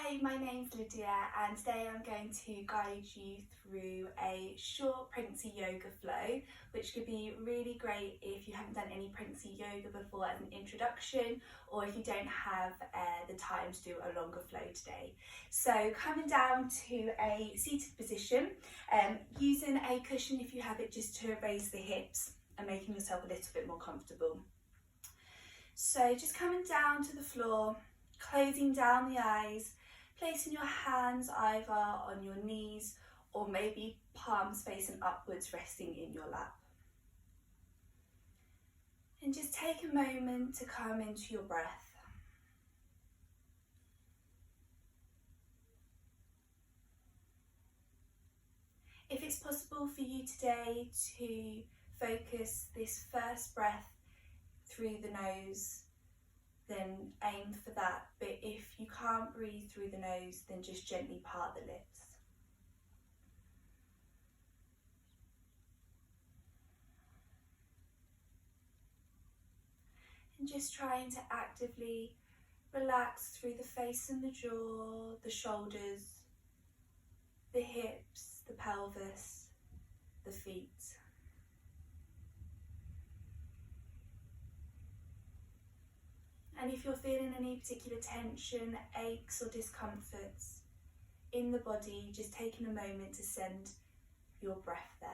Hi, my name's Lydia and today I'm going to guide you through a short pregnancy yoga flow, which could be really great if you haven't done any pregnancy yoga before as an introduction, or if you don't have the time to do a longer flow today. So coming down to a seated position, using a cushion if you have it, just to raise the hips and making yourself a little bit more comfortable. So just coming down to the floor, closing down the eyes, placing your hands either on your knees or maybe palms facing upwards, resting in your lap. And just take a moment to come into your breath. If it's possible for you today to focus this first breath through the nose, then aim for that, but if you can't breathe through the nose, then just gently part the lips. And just trying to actively relax through the face and the jaw, the shoulders, the hips, the pelvis, the feet. And if you're feeling any particular tension, aches or discomforts in the body, just taking a moment to send your breath there.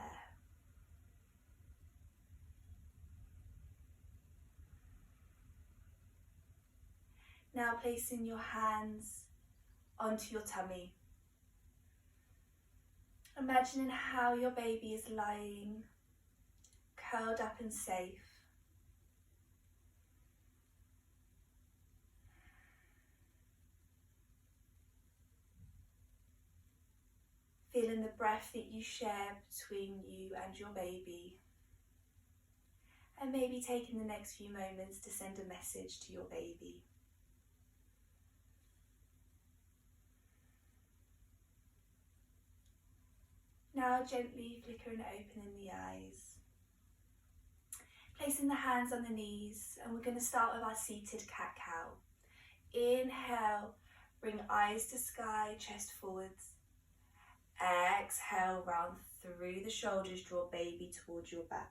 Now placing your hands onto your tummy. Imagining how your baby is lying, curled up and safe. Feeling the breath that you share between you and your baby. And maybe taking the next few moments to send a message to your baby. Now gently flickering open in the eyes. Placing the hands on the knees, and we're going to start with our seated cat-cow. Inhale, bring eyes to sky, chest forwards. Exhale, round through the shoulders, draw baby towards your back.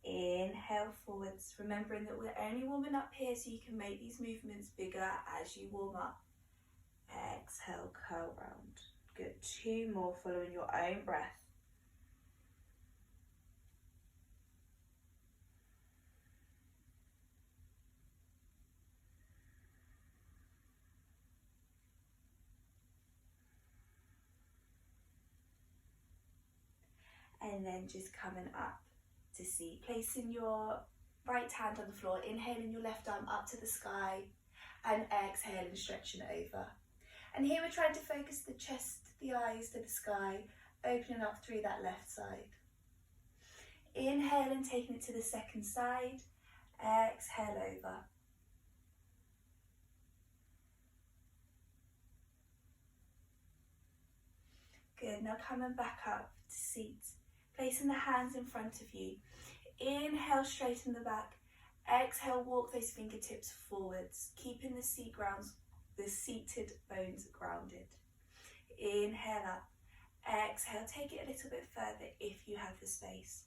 Inhale forwards, remembering that we're only warming up here so you can make these movements bigger as you warm up. Exhale, curl round. Good, 2 more following your own breath. And then just coming up to seat, placing your right hand on the floor, inhaling your left arm up to the sky and exhaling, stretching over. And here we're trying to focus the chest, the eyes to the sky, opening up through that left side. Inhaling, taking it to the second side, exhale over. Good, now coming back up to seat. Placing the hands in front of you. Inhale, straighten the back. Exhale, walk those fingertips forwards, keeping the seated bones grounded. Inhale up. Exhale, take it a little bit further if you have the space.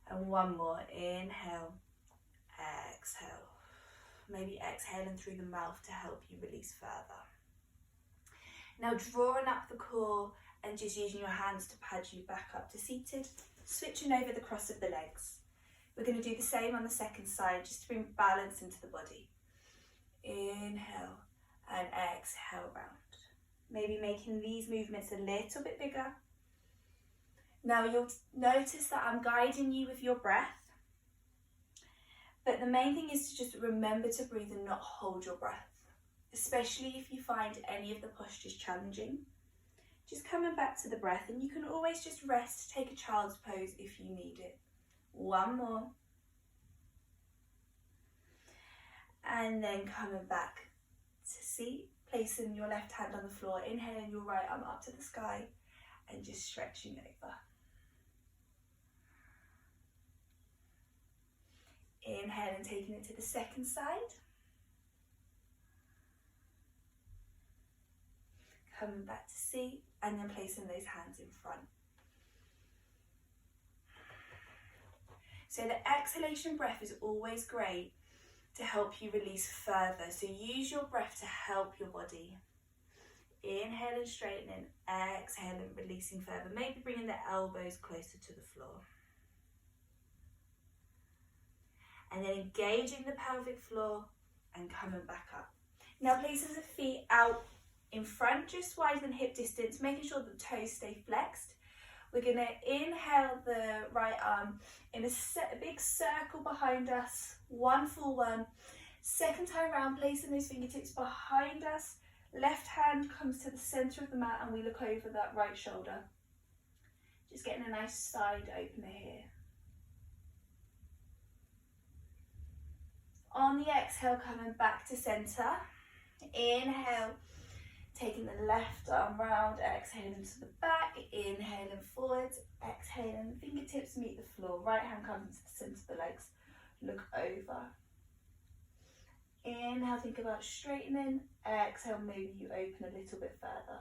And one more. Inhale. Exhale. Maybe exhaling through the mouth to help you release further. Now drawing up the core and just using your hands to pad you back up to seated, switching over the cross of the legs. We're going to do the same on the second side, just to bring balance into the body. Inhale and exhale round. Maybe making these movements a little bit bigger. Now you'll notice that I'm guiding you with your breath, but the main thing is to just remember to breathe and not hold your breath, especially if you find any of the postures challenging. Just coming back to the breath, and you can always just rest, take a child's pose if you need it. One more. And then coming back to seat, placing your left hand on the floor, inhaling your right arm up to the sky and just stretching over. Inhale and taking it to the second side. coming back to seat, and then placing those hands in front. So the exhalation breath is always great to help you release further. So use your breath to help your body. Inhale and straightening, exhale and releasing further. Maybe bringing the elbows closer to the floor. And then engaging the pelvic floor and coming back up. Now placing the feet out in front, just widen hip distance, making sure the toes stay flexed. We're going to inhale the right arm in a big circle behind us, one full one. Second time round, placing those fingertips behind us. Left hand comes to the centre of the mat and we look over that right shoulder. Just getting a nice side opener here. On the exhale, coming back to centre. Inhale, taking the left arm round, exhaling to the back, inhaling forwards, exhaling, fingertips meet the floor, right hand comes to the centre of the legs, look over. Inhale, think about straightening, exhale, maybe you open a little bit further.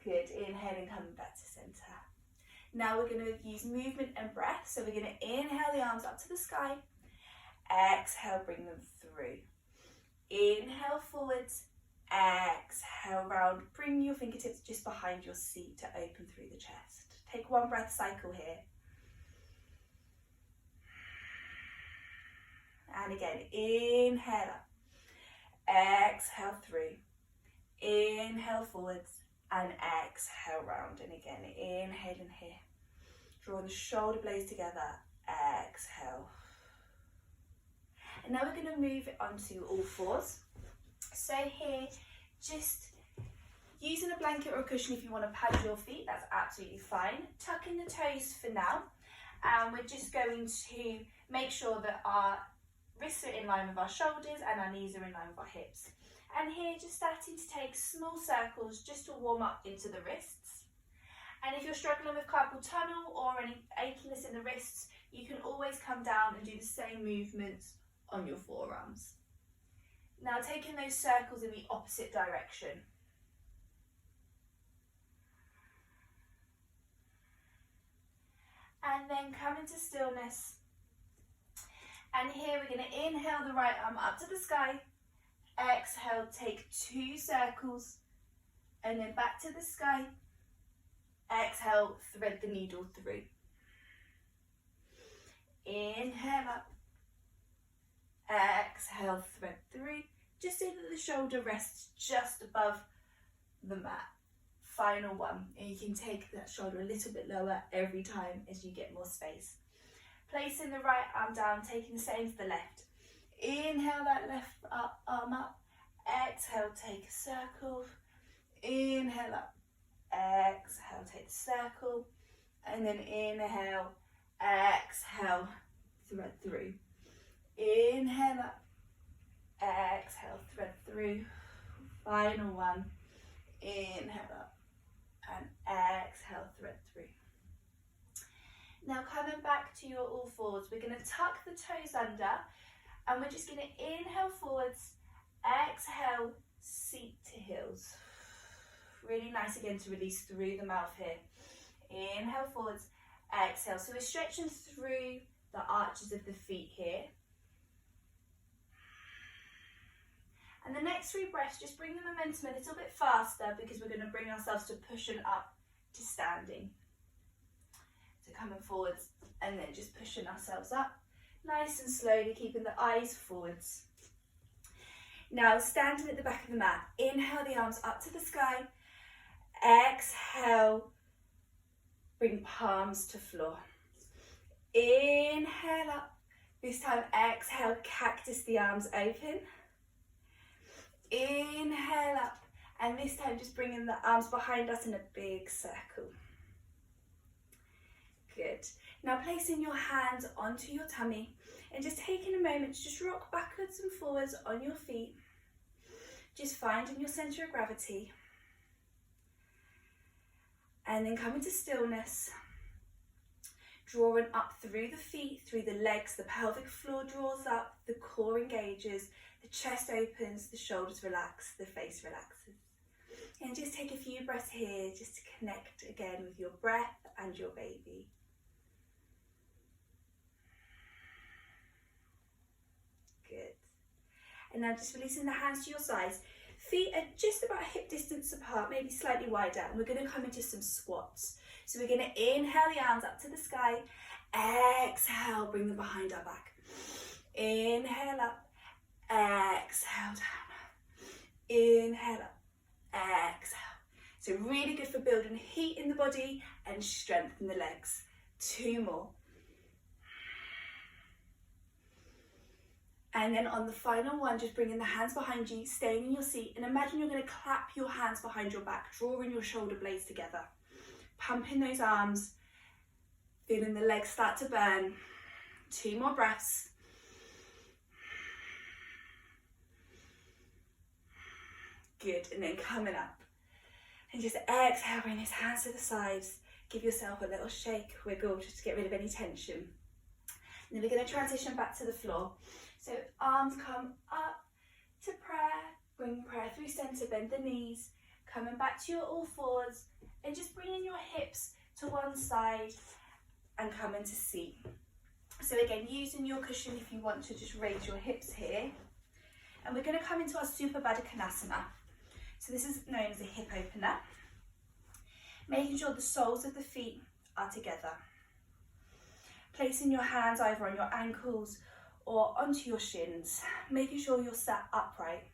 Good, inhaling, coming back to centre. Now we're going to use movement and breath, so we're going to inhale the arms up to the sky, exhale, bring them through. Inhale forwards, exhale round, bring your fingertips just behind your seat to open through the chest. Take one breath cycle here. And again, inhale up, exhale through, inhale forwards and exhale round. And again, inhaling here, draw the shoulder blades together, exhale. And now we're going to move it onto all fours. So here, just using a blanket or a cushion if you want to pad your feet, that's absolutely fine. Tuck in the toes for now. And we're just going to make sure that our wrists are in line with our shoulders and our knees are in line with our hips. And here, just starting to take small circles just to warm up into the wrists. And if you're struggling with carpal tunnel or any achiness in the wrists, you can always come down and do the same movements on your forearms. Now taking those circles in the opposite direction. And then come into stillness. And here we're going to inhale the right arm up to the sky. Exhale, take 2 circles. And then back to the sky. Exhale, thread the needle through. Inhale up. Exhale, thread through. Just so that the shoulder rests just above the mat. Final one. And you can take that shoulder a little bit lower every time as you get more space. Placing the right arm down, taking the same for the left. Inhale that left arm up. Exhale, take a circle. Inhale up. Exhale, take the circle. And then inhale. Exhale, thread through. Inhale up. Exhale, thread through. Final one. Inhale up. And exhale, thread through. Now coming back to your all fours, we're going to tuck the toes under and we're just going to inhale forwards, exhale, seat to heels. Really nice again to release through the mouth here. Inhale forwards, exhale. So we're stretching through the arches of the feet here. And the next 3 breaths, just bring the momentum a little bit faster because we're going to bring ourselves to pushing up to standing. So coming forwards and then just pushing ourselves up, nice and slowly, keeping the eyes forwards. Now standing at the back of the mat, inhale the arms up to the sky, exhale, bring palms to floor. Inhale up, this time exhale, cactus the arms open. Inhale up, and this time just bringing the arms behind us in a big circle. Good. Now placing your hands onto your tummy and just taking a moment to just rock backwards and forwards on your feet. Just finding your centre of gravity. And then come into stillness. drawing up through the feet, through the legs, the pelvic floor draws up, the core engages, the chest opens, the shoulders relax, the face relaxes. And just take a few breaths here just to connect again with your breath and your baby. Good. And now just releasing the hands to your sides. Feet are just about hip distance apart, maybe slightly wider, and we're going to come into some squats. So we're going to inhale the arms up to the sky, exhale, bring them behind our back. Inhale up, exhale down, inhale up, exhale. So really good for building heat in the body and strength in the legs. 2 more. And then on the final one, just bringing the hands behind you, staying in your seat, and imagine you're going to clap your hands behind your back, drawing your shoulder blades together. Pumping those arms, feeling the legs start to burn. 2 more breaths. Good, and then coming up. And just exhale, bring those hands to the sides. Give yourself a little shake, wiggle, just to get rid of any tension. And then we're going to transition back to the floor. So arms come up to prayer, bring prayer through center, bend the knees, coming back to your all fours, and just bringing your hips to one side and come into seat. So again, using your cushion if you want to just raise your hips here. And we're going to come into our Supta Baddha Konasana. So this is known as a hip opener. Making sure the soles of the feet are together. Placing your hands either on your ankles or onto your shins, making sure you're sat upright.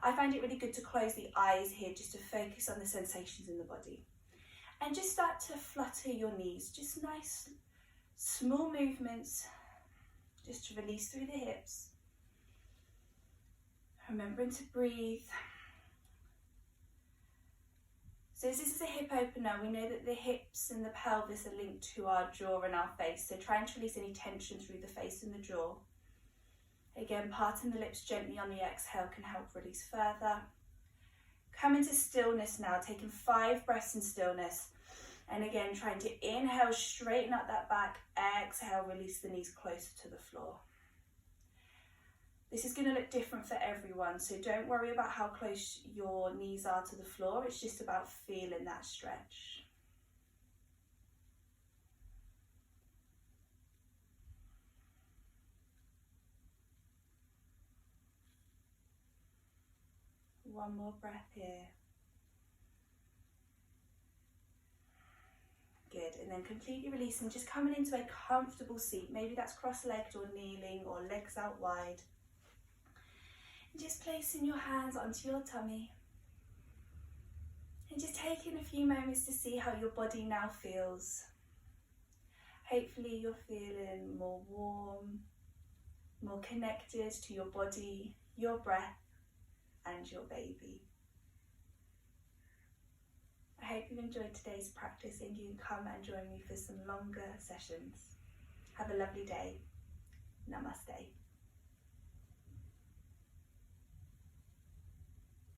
I find it really good to close the eyes here just to focus on the sensations in the body. And just start to flutter your knees, just nice small movements, just to release through the hips. Remembering to breathe. So as this is a hip opener, we know that the hips and the pelvis are linked to our jaw and our face, so trying to release any tension through the face and the jaw. Again, parting the lips gently on the exhale can help release further. Come into stillness now, taking 5 breaths in stillness. And again, trying to inhale, straighten up that back, exhale, release the knees closer to the floor. This is going to look different for everyone, so don't worry about how close your knees are to the floor, it's just about feeling that stretch. One more breath here. Good, and then completely releasing, just coming into a comfortable seat. Maybe that's cross-legged or kneeling or legs out wide. And just placing your hands onto your tummy. And just taking a few moments to see how your body now feels. Hopefully you're feeling more warm, more connected to your body, your breath, and your baby. I hope you enjoyed today's practice and you can come and join me for some longer sessions. Have a lovely day. Namaste.